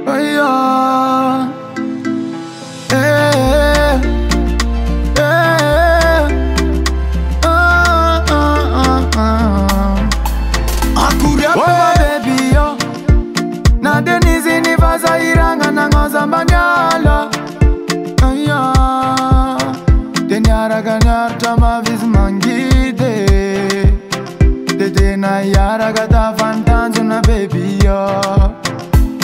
Oh yeah. Baby yo, na denizi ni vaza iranga na ngoza manyala. Aya, denyara ganyar tama viz mangide. Dede na yara gata fantanzo na baby yo.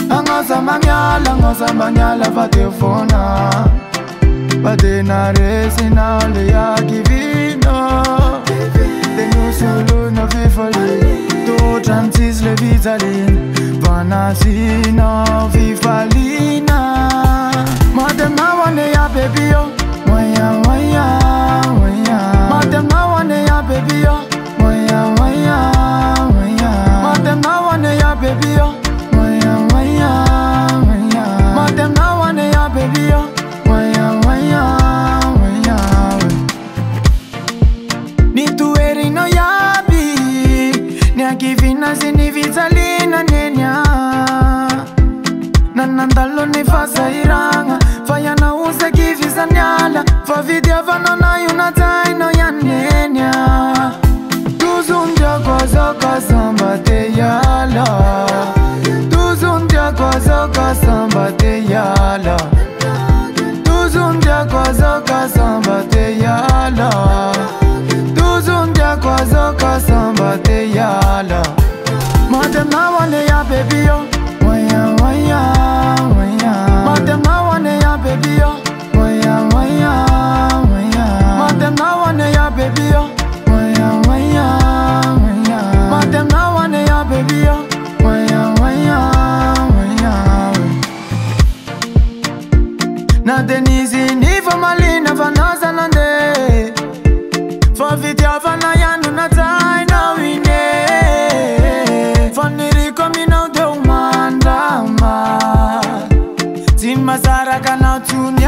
Ngoza manyala va telefona. Bade na resi na ole ya kivino. Denusulu na vifali. Transis le vitaline, vanasina vifalina. Madam na wane ya baby yo, waya waya waya. Madam na wane ya baby yo, waya waya waya. Madam na wane ya baby yo, waya waya waya. Madam na wane ya baby yo, waya waya waya. Ni tu eri no yabi. Kivina zini vitalina nenya. Nanandalo ni fasa iranga. Faya na uze kivisa niala. Fa vidia vano na yunatai no ya nenya. Tuzundia kwa zoka samba te yala. Tuzundia kwa zoka samba te yala. Tuzundia kwa zoka samba te yala. Tuzundia kwa zoka samba te yala. Madam na wane ya baby yo, waya waya waya. Madam na wane ya baby yo, waya waya waya. Madam na wane ya baby yo, waya waya waya. Madam na wane ya baby yo, waya waya waya. Na denizi ni malina vanaza nande. For video vana yanu na tai na wine. Faniri coming out the umandama. Zima zara kana tuni.